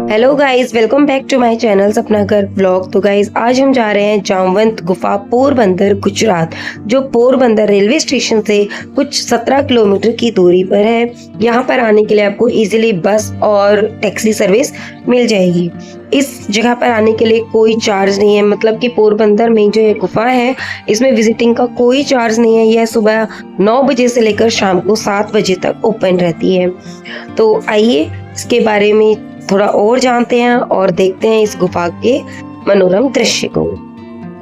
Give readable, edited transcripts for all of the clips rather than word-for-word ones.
Hello guys, welcome back to my channel Sapna Ghar blog. तो guys आज हम जा रहे हैं जामवंत गुफा, पोरबंदर, गुजरात, जो पोरबंदर रेलवे स्टेशन से कुछ 17 किलोमीटर की दूरी पर है। यहाँ पर आने के लिए आपको इजीली बस और टैक्सी सर्विस मिल जाएगी। इस जगह पर आने के लिए कोई चार्ज नहीं है, मतलब कि पोरबंदर में जो ये गुफा है इसमें विजिटिंग का कोई चार्ज नहीं है। यह सुबह 9 बजे से लेकर शाम को 7 बजे तक ओपन रहती है। तो आइए इसके बारे में थोड़ा और जानते हैं और देखते हैं इस गुफा के मनोरम दृश्य को।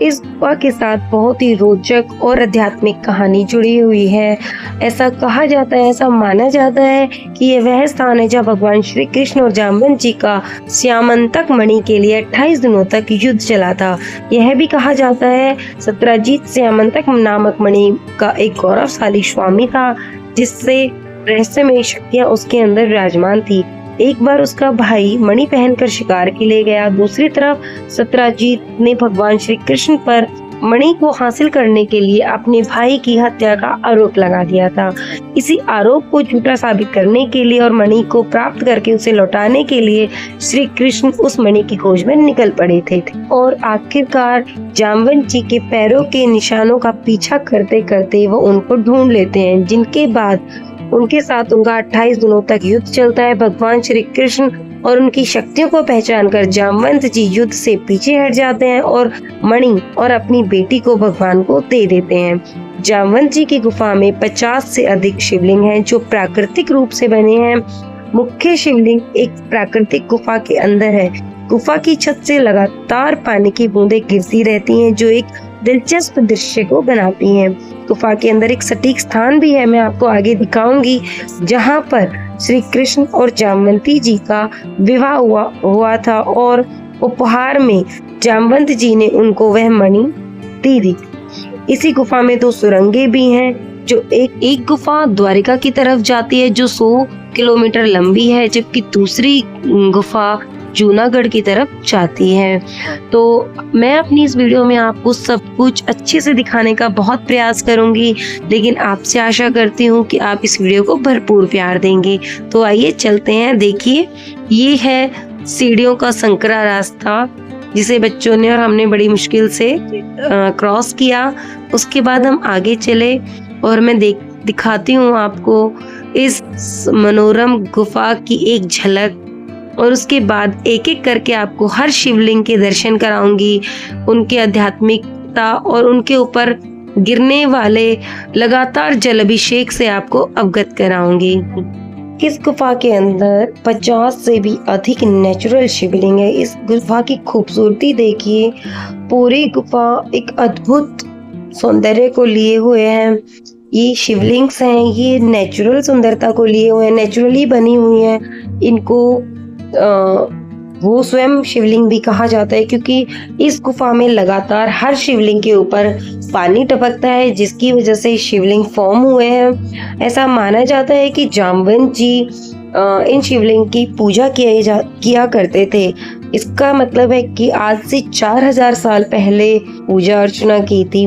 इस गुफा के साथ बहुत ही रोचक और आध्यात्मिक कहानी जुड़ी हुई है। ऐसा कहा जाता है, ऐसा माना जाता है कि ये वह स्थान है जहाँ भगवान श्री कृष्ण और जामवंत जी का स्यामंतक मणि के लिए 28 दिनों तक युद्ध चला था। यह भी कहा जाता है सत्यजीत स्यामंतक नामक मणि का एक गौरवशाली स्वामी था, जिससे रहस्यमय शक्तियाँ उसके अंदर विराजमान थी। एक बार उसका भाई मणि पहनकर शिकार के लिए गया। दूसरी तरफ सत्यजीत ने भगवान श्री कृष्ण पर मणि को हासिल करने के लिए अपने भाई की हत्या का आरोप लगा दिया था। इसी आरोप को झूठा साबित करने के लिए और मणि को प्राप्त करके उसे लौटाने के लिए श्री कृष्ण उस मणि की खोज में निकल पड़े थे और आखिरकार जामवंत जी के पैरों के निशानों का पीछा करते करते वो उनको ढूंढ लेते हैं, जिनके बाद उनके साथ उनका 28 दिनों तक युद्ध चलता है। भगवान श्री कृष्ण और उनकी शक्तियों को पहचान कर जामवंत जी युद्ध से पीछे हट जाते हैं और मणि और अपनी बेटी को भगवान को दे देते हैं। जामवंत जी की गुफा में 50 से अधिक शिवलिंग हैं जो प्राकृतिक रूप से बने हैं। मुख्य शिवलिंग एक प्राकृतिक गुफा के अंदर है। गुफा की छत से लगातार पानी की बूंदें गिरती रहती हैं, जो एक दिलचस्प दृश्य को बनाती हैं। गुफा के अंदर एक सटीक स्थान भी है, मैं आपको आगे दिखाऊंगी, जहां पर श्री कृष्ण और जामवंती जी का विवाह हुआ था और उपहार में जामवंत जी ने उनको वह मणि दी थी। इसी गुफा में 2 सुरंगें भी हैं, जो एक गुफा द्वारिका की तरफ जाती है जो 100 किलोमीटर लंबी है, जबकि दूसरी गुफा जूनागढ़ की तरफ जाती है। तो मैं अपनी इस वीडियो में आपको सब कुछ अच्छे से दिखाने का बहुत प्रयास करूंगी, लेकिन आपसे आशा करती हूँ कि आप इस वीडियो को भरपूर प्यार देंगे। तो आइए चलते हैं। देखिए, ये है सीढ़ियों का संकरा रास्ता, जिसे बच्चों ने और हमने बड़ी मुश्किल से क्रॉस किया। उसके बाद हम आगे चले और मैं दिखाती हूँ आपको इस मनोरम गुफा की एक झलक, और उसके बाद एक एक करके आपको हर शिवलिंग के दर्शन कराऊंगी, उनके आध्यात्मिकता और उनके ऊपर गिरने वाले लगातार जल अभिषेक से आपको अवगत कराऊंगी। इस गुफा के अंदर 50 से भी अधिक नेचुरल शिवलिंग है। इस गुफा की खूबसूरती देखिए, पूरी गुफा एक अद्भुत सौंदर्य को लिए हुए है। ये शिवलिंग्स हैं, ये नेचुरल सुंदरता को लिए हुए हैं, नेचुरली बनी हुई हैं। इनको वो स्वयं शिवलिंग भी कहा जाता है, क्योंकि इस गुफा में लगातार हर शिवलिंग के ऊपर पानी टपकता है, जिसकी वजह से शिवलिंग फॉर्म हुए हैं। ऐसा माना जाता है कि जामवंत जी इन शिवलिंग की पूजा किया करते थे। इसका मतलब है कि आज से 4000 साल पहले पूजा अर्चना की थी,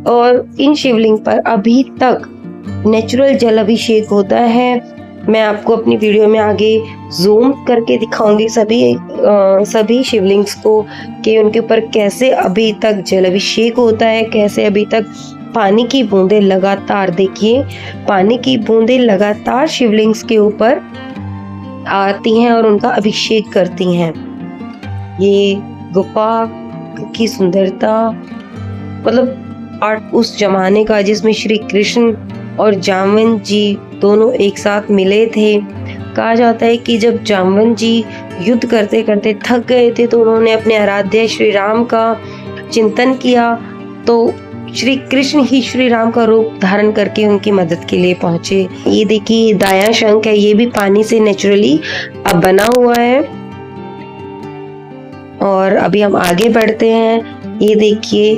और इन शिवलिंग पर अभी तक नेचुरल जल अभिषेक होता है। मैं आपको अपनी वीडियो में आगे जूम करके दिखाऊंगी सभी शिवलिंग्स को, कि उनके ऊपर कैसे अभी तक जल अभिषेक होता है, कैसे अभी तक पानी की बूंदें लगातार, देखिए पानी की बूंदें लगातार शिवलिंग्स के ऊपर आती हैं और उनका अभिषेक करती हैं। ये गुफा की सुंदरता, मतलब आर्ट उस जमाने का जिसमें श्री कृष्ण और जामवंत जी दोनों एक साथ मिले थे। कहा जाता है कि जब जामवंत जी युद्ध करते करते थक गए थे, तो उन्होंने अपने आराध्य श्री राम का चिंतन किया, तो श्री कृष्ण ही श्री राम का रूप धारण करके उनकी मदद के लिए पहुंचे। ये देखिए, दाया शंख है, ये भी पानी से नेचुरली अब बना हुआ है। और अभी हम आगे बढ़ते हैं। ये देखिए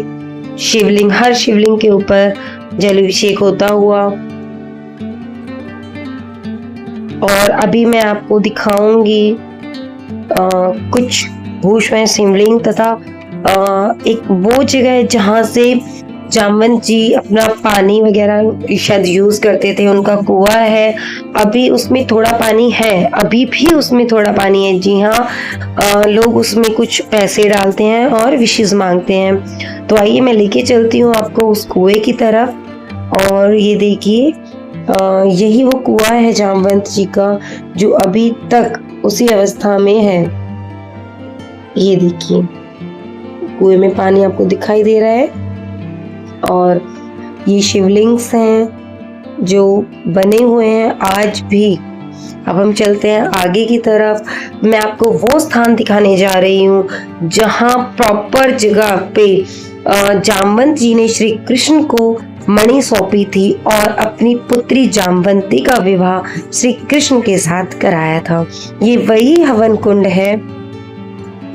शिवलिंग, हर शिवलिंग के ऊपर जल अभिषेक होता हुआ। और अभी मैं आपको दिखाऊंगी कुछ भूषण शिवलिंग तथा एक वो जगह है जहाँ से जामवंत जी अपना पानी वगैरह शायद यूज करते थे, उनका कुआं है, अभी उसमें थोड़ा पानी है, अभी भी उसमें थोड़ा पानी है। जी हाँ, लोग उसमें कुछ पैसे डालते हैं और विशेष मांगते हैं। तो आइए मैं लेके चलती हूँ आपको उस कुएं की तरफ। और ये देखिए, यही वो कुआं है जामवंत जी का, जो अभी तक उसी अवस्था में है। ये देखिए, कुएं में पानी आपको दिखाई दे रहा है और ये शिवलिंग्स हैं जो बने हुए हैं आज भी। अब हम चलते हैं आगे की तरफ। मैं आपको वो स्थान दिखाने जा रही हूँ जहाँ प्रॉपर जगह पे जामवंत जी ने श्री कृष्ण को मणि सौंपी थी और अपनी पुत्री जामवंती का विवाह श्री कृष्ण के साथ कराया था। ये वही हवन कुंड है,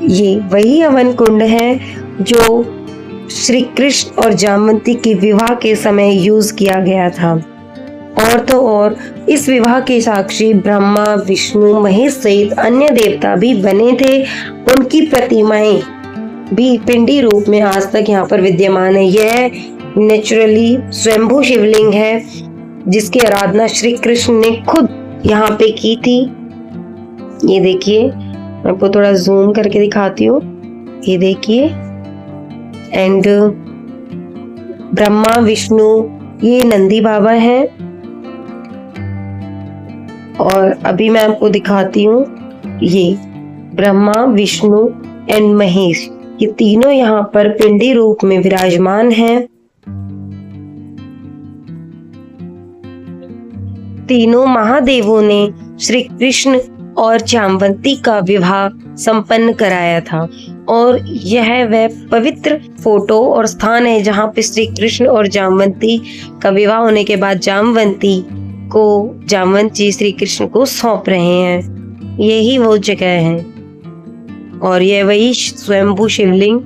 ये वही हवन कुंड है जो श्री कृष्ण और जामवंती के विवाह के समय यूज किया गया था। और तो और इस विवाह के साक्षी ब्रह्मा, विष्णु, महेश सहित अन्य देवता भी बने थे। उनकी प्रतिमाएं भी पिंडी रूप में आज तक यहाँ पर विद्यमान है। यह नेचुरली स्वयंभू शिवलिंग है जिसकी आराधना श्री कृष्ण ने खुद यहाँ पे की थी। ये देखिए, मैं आपको थोड़ा जूम करके दिखाती हूँ। ये देखिए, एंड ब्रह्मा, विष्णु, ये नंदी बाबा हैं। और अभी मैं आपको दिखाती हूँ, ये ब्रह्मा, विष्णु एंड महेश, ये तीनों यहाँ पर पिंडी रूप में विराजमान हैं। तीनों महादेवों ने श्री कृष्ण और जामवंती का विवाह संपन्न कराया था। और यह वह पवित्र फोटो और स्थान है जहाँ पे श्री कृष्ण और जामवंती का विवाह होने के बाद जामवंती को जामवंत जी श्री कृष्ण को सौंप रहे हैं। यही वो जगह है और यह वही स्वयंभू शिवलिंग।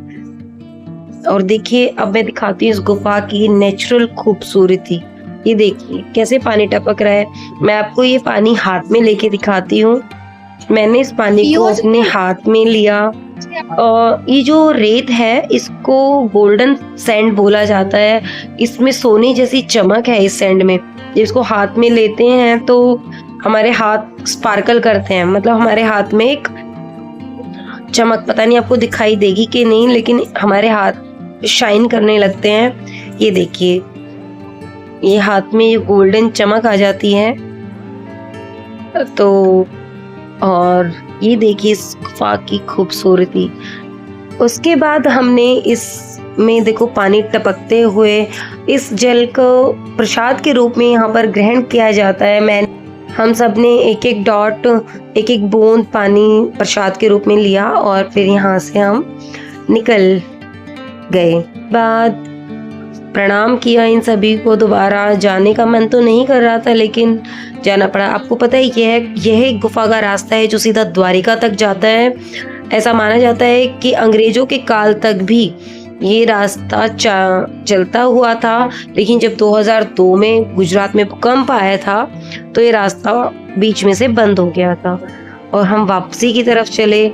और देखिए, अब मैं दिखाती हूँ इस गुफा की नेचुरल खूबसूरती। ये देखिए कैसे पानी टपक रहा है। मैं आपको ये पानी हाथ में लेके दिखाती हूँ। मैंने इस पानी को अपने हाथ में लिया। ये जो रेत है इसको गोल्डन सैंड बोला जाता है। इसमें सोने जैसी चमक है इस सैंड में। इसको हाथ में लेते हैं तो हमारे हाथ स्पार्कल करते हैं, मतलब हमारे हाथ में एक चमक, पता नहीं आपको दिखाई देगी कि नहीं, लेकिन हमारे हाथ शाइन करने लगते हैं। ये देखिए, ये हाथ में ये गोल्डन चमक आ जाती है। तो और ये देखिए इस गुफा की खूबसूरती। उसके बाद हमने इसमें देखो पानी टपकते हुए इस जल को प्रसाद के रूप में यहाँ पर ग्रहण किया जाता है। हम सब ने एक एक डॉट, एक एक बूंद पानी प्रसाद के रूप में लिया और फिर यहाँ से हम निकल गए। बाद प्रणाम किया इन सभी को। दोबारा जाने का मन तो नहीं कर रहा था लेकिन जाना पड़ा। आपको पता है यह गुफा का रास्ता है जो सीधा द्वारिका तक जाता है। ऐसा माना जाता है कि अंग्रेजों के काल तक भी ये रास्ता चलता हुआ था, लेकिन जब 2002 में गुजरात में भूकंप आया था तो ये रास्ता बीच में से बंद हो गया था और हम वापसी की तरफ चले।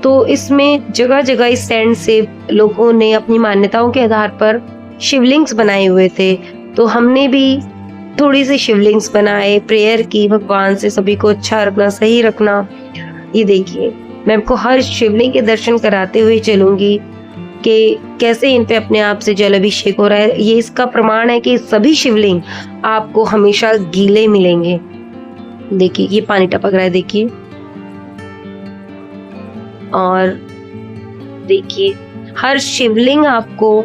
तो इसमें जगह जगह इस सैंड से लोगों ने अपनी मान्यताओं के आधार पर शिवलिंग्स बनाए हुए थे। तो हमने भी थोड़ी सी शिवलिंग्स बनाए, प्रेयर की भगवान से सभी को अच्छा रखना, सही रखना। ये देखिए, मैं आपको हर शिवलिंग के दर्शन कराते हुए चलूंगी कि कैसे इन पे अपने आप से जल अभिषेक हो रहा है। ये इसका प्रमाण है कि सभी शिवलिंग आपको हमेशा गीले मिलेंगे। देखिए ये पानी टपक रहा है, देखिए। और देखिए हर शिवलिंग आपको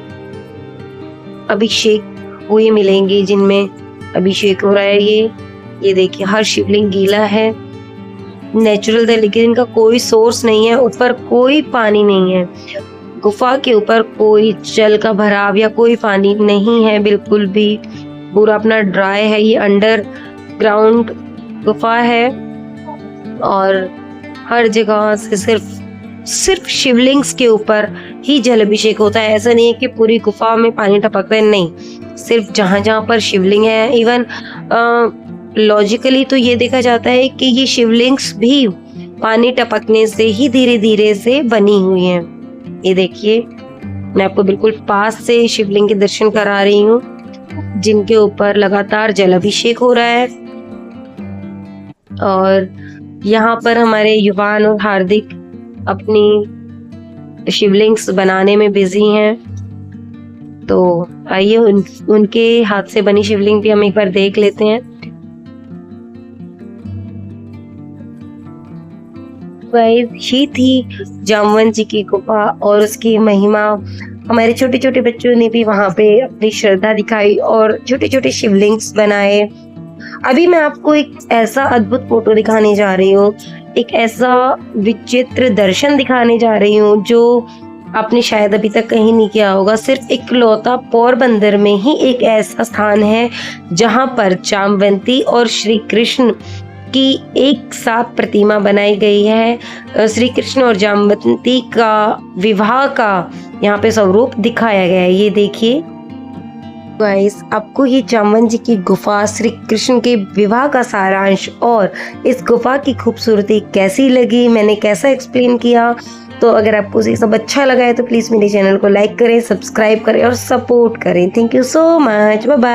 अभिषेक हुए मिलेंगे, जिनमें अभिषेक हो रहा है। ये देखिए हर शिवलिंग गीला है, नेचुरल है, लेकिन इनका कोई सोर्स नहीं है, ऊपर कोई पानी नहीं है। गुफा के ऊपर कोई जल का भराव या कोई पानी नहीं है, बिल्कुल भी। पूरा अपना ड्राई है। ये अंडर ग्राउंड गुफा है और हर जगह से सिर्फ शिवलिंग्स के ऊपर ही जल अभिषेक होता है। ऐसा नहीं है कि पूरी गुफा में पानी टपकता है, नहीं, सिर्फ जहाँ जहाँ पर शिवलिंग है। इवन लॉजिकली तो ये देखा जाता है कि ये शिवलिंग्स भी पानी टपकने से ही धीरे धीरे से बनी हुई हैं। ये देखिए मैं आपको बिल्कुल पास से शिवलिंग के दर्शन करा रही हूँ, जिनके ऊपर लगातार जलाभिषेक हो रहा है। और यहाँ पर हमारे युवान और हार्दिक अपनी शिवलिंग्स बनाने में बिजी हैं। तो आइए उनके हाथ से बनी शिवलिंग भी हम एक बार देख लेते हैं। गाइस, ये थी जामवंत जी की गुफा और उसकी महिमा। हमारे छोटे छोटे बच्चों ने भी वहां पे अपनी श्रद्धा दिखाई और छोटे छोटे शिवलिंग्स बनाए। अभी मैं आपको एक ऐसा अद्भुत फोटो दिखाने जा रही हूँ, एक ऐसा विचित्र दर्शन दिखाने जा रही हूँ जो आपने शायद अभी तक कहीं नहीं किया होगा। सिर्फ इकलौता पोरबंदर में ही एक ऐसा स्थान है जहां पर जामवंती और श्री कृष्ण की एक साथ प्रतिमा बनाई गई है। श्री कृष्ण और जामवंती का विवाह का यहाँ पे स्वरूप दिखाया गया है। ये देखिए गाइस, आपको ये जामवंत जी की गुफा, श्री कृष्ण के विवाह का सारांश और इस गुफा की खूबसूरती कैसी लगी, मैंने कैसा एक्सप्लेन किया। तो अगर आपको ये सब अच्छा लगा है तो प्लीज़ मेरे चैनल को लाइक करें, सब्सक्राइब करें और सपोर्ट करें। Thank you so much, bye bye.